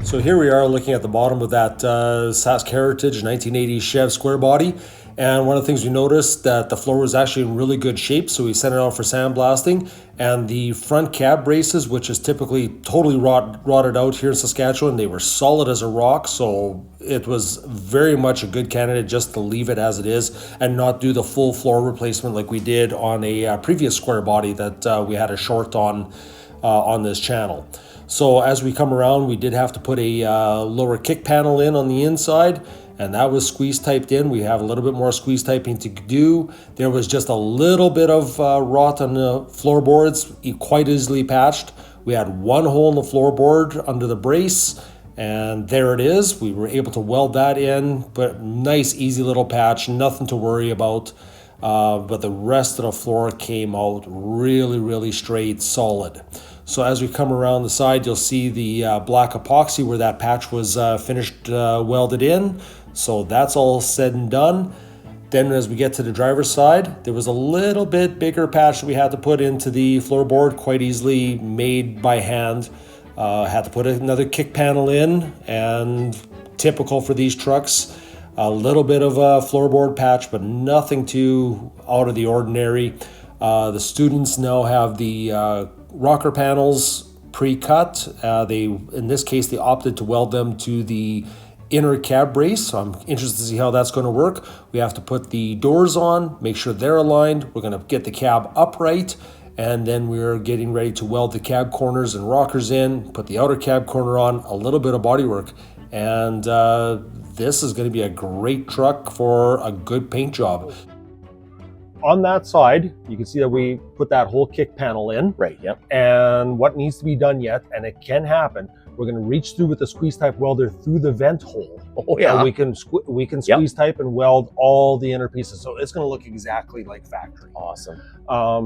So here we are looking at the bottom of that Sask Heritage 1980 Chev square body. And one of the things we noticed that the floor was actually in really good shape, so we sent it out for sandblasting. And the front cab braces, which is typically totally rotted out here in Saskatchewan, they were solid as a rock, so it was very much a good candidate just to leave it as it is and not do the full floor replacement like we did on a previous square body that we had a short on this channel. So as we come around, we did have to put a lower kick panel in on the inside, and that was squeeze typed in. We have a little bit more squeeze typing to do. There was just a little bit of rot on the floorboards, quite easily patched. We had one hole in the floorboard under the brace, and there it is. We were able to weld that in, but nice, easy little patch, nothing to worry about. But the rest of the floor came out really, really straight, solid. So as we come around the side, you'll see the black epoxy where that patch was finished welded in. So that's all said and done. Then as we get to the driver's side, there was a little bit bigger patch that we had to put into the floorboard, quite easily made by hand. Had to put another kick panel in, and typical for these trucks, a little bit of a floorboard patch, but nothing too out of the ordinary. The students now have the rocker panels pre-cut. In this case, they opted to weld them to the inner cab brace. So I'm interested to see how that's going to work. We have to put the doors on, make sure they're aligned. We're going to get the cab upright, and then we're getting ready to weld the cab corners and rockers in, put the outer cab corner on, a little bit of bodywork. And this is going to be a great truck for a good paint job. On that side, you can see that we put that whole kick panel in. Right, yep. And what needs to be done yet, and it can happen, we're going to reach through with the squeeze type welder through the vent hole. Oh yeah. And we can squeeze type and weld all the inner pieces, so it's going to look exactly like factory. Awesome.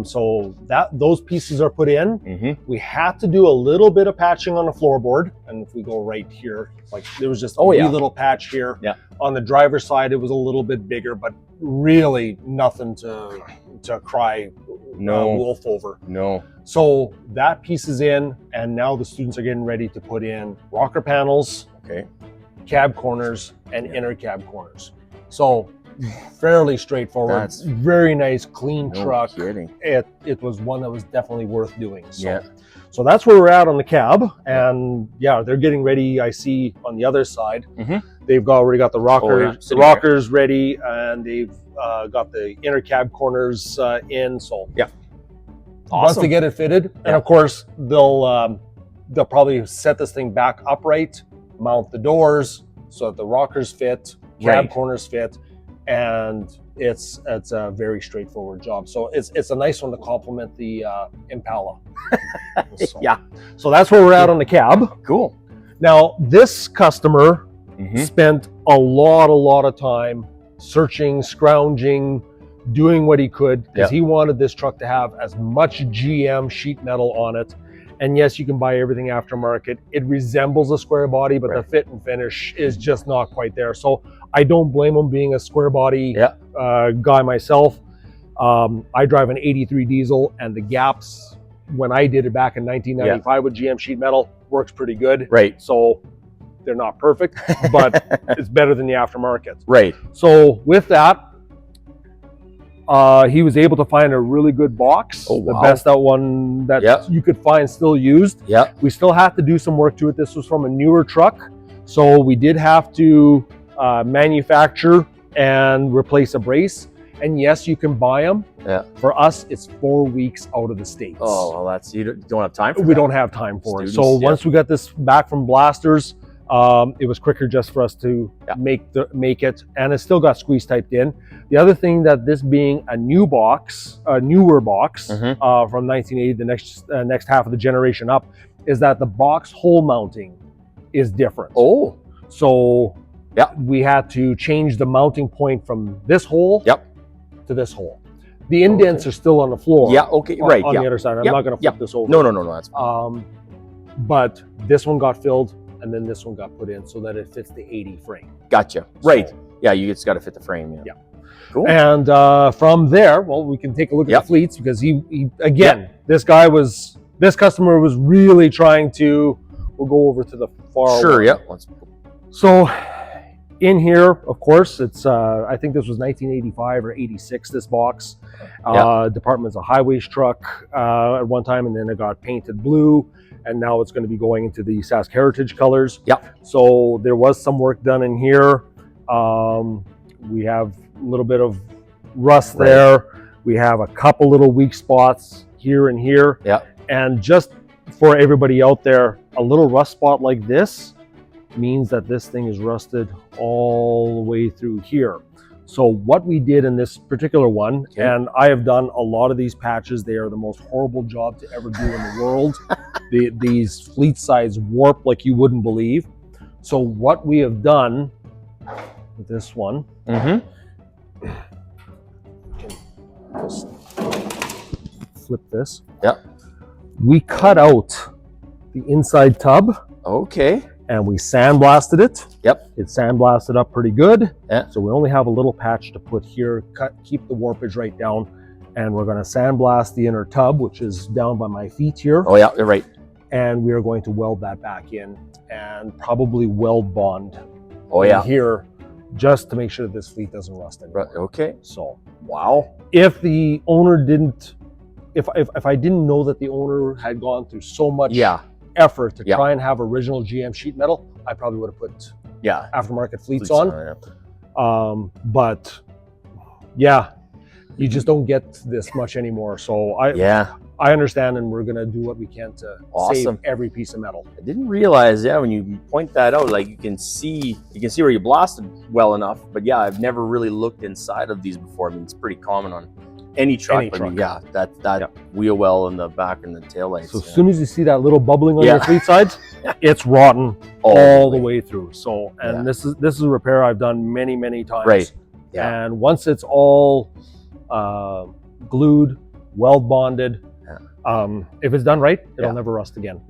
So those pieces are put in. We had to do a little bit of patching on the floorboard, and if we go right here, like there was just a wee little patch here. Yeah. On the driver's side, it was a little bit bigger, but really nothing to cry wolf over. No. So that piece is in, and now the students are getting ready to put in rocker panels, cab corners, and inner cab corners. So fairly straightforward. That's very nice, clean truck. Kidding. It was one that was definitely worth doing. So that's where we're at on the cab, and they're getting ready. I see on the other side, they've already got the rockers ready, and they've got the inner cab corners in. So once they get it fitted, and of course they'll probably set this thing back upright, mount the doors so that the rockers fit, cab corners fit, and it's a very straightforward job. So it's a nice one to complement the Impala. So that's where we're at on the cab. Cool. Now this customer spent a lot of time searching, scrounging, doing what he could, because he wanted this truck to have as much GM sheet metal on it. And yes, you can buy everything aftermarket. It resembles a square body, but the fit and finish is just not quite there. So I don't blame him, being a square body guy myself. I drive an 83 diesel, and the gaps, when I did it back in 1995 with GM sheet metal, works pretty good. Right. So they're not perfect, but it's better than the aftermarket. Right. So with that, he was able to find a really good box, the best one that you could find still used. We still have to do some work to it. This was from a newer truck, so we did have to manufacture and replace a brace. And yes, you can buy them. For us, it's 4 weeks out of the States. Oh, well, you don't have time for We don't have time for it. So once we got this back from Blasters, it was quicker just for us to make it, and it still got squeeze typed in. The other thing, that this being a newer box from 1980, the next half of the generation up, is that the box hole mounting is different. So we had to change the mounting point from this hole to this hole. The indents are still on the floor. On the other side. I'm not going to flip this over. No, that's fine. But this one got filled, and then this one got put in so that it fits the 80 frame. Gotcha. Right. You just got to fit the frame. Cool. And from there, well, we can take a look at the fleets, because he again, this customer was really trying to, we'll go over to the far Sure, along. yeah. So in here, of course, it's I think this was 1985 or 86, this box. Department's a highways truck at one time, and then it got painted blue, and now it's going to be going into the Sask Heritage colors. So there was some work done in here. We have a little bit of rust there. We have a couple little weak spots here and here. And just for everybody out there, a little rust spot like this means that this thing is rusted all the way through here. So what we did in this particular one, and I have done a lot of these patches, they are the most horrible job to ever do in the world. These fleet sides warp like you wouldn't believe. So what we have done with this one, just flip this. We cut out the inside tub. And we sandblasted it. It sandblasted up pretty good. So we only have a little patch to put here, keep the warpage right down. And we're going to sandblast the inner tub, which is down by my feet here. You're right. And we are going to weld that back in and probably weld bond here just to make sure that this fleet doesn't rust anymore. So, if the owner didn't, if I didn't know that the owner had gone through so much effort to try and have original GM sheet metal, I probably would have put aftermarket fleets on. But yeah, you just don't get this much anymore. So I understand, and we're gonna do what we can to save every piece of metal. I didn't realize, when you point that out, like you can see where you blasted well enough. But I've never really looked inside of these before. I mean, it's pretty common on any truck. I mean, that wheel well in the back and the tail lights. So as soon as you see that little bubbling on your fleet sides, it's rotten all the way through. So, and this is a repair I've done many times. And once it's all glued, weld bonded, if it's done right, it'll never rust again.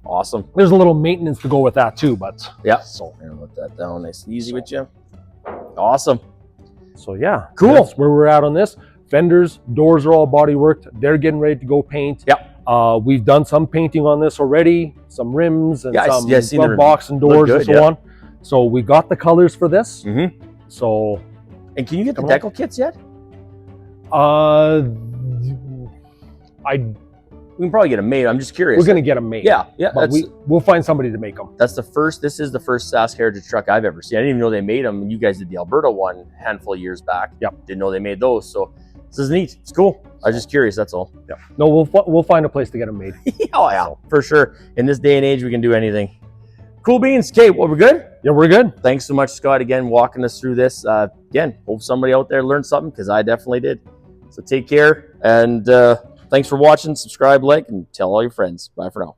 Awesome. There's a little maintenance to go with that too, but so I'm gonna let that down nice and easy with you. Awesome. So that's where we're at on this. Fenders, doors are all body worked. They're getting ready to go paint. We've done some painting on this already, some rims and some glove box and doors and so on. So we got the colors for this. So, and can you get the decal kits yet? We can probably get them made. I'm just curious. We're gonna get them made. But we'll find somebody to make them. This is the first Sask Heritage truck I've ever seen. I didn't even know they made them. You guys did the Alberta one a handful of years back. Didn't know they made those. So this is neat. It's cool. I was just curious. That's all. No, we'll find a place to get them made. For sure. In this day and age, we can do anything. Cool beans. Okay, well, we're good? Yeah, we're good. Thanks so much, Scott, again, walking us through this. Again, hope somebody out there learned something, because I definitely did. So take care, and thanks for watching. Subscribe, like, and tell all your friends. Bye for now.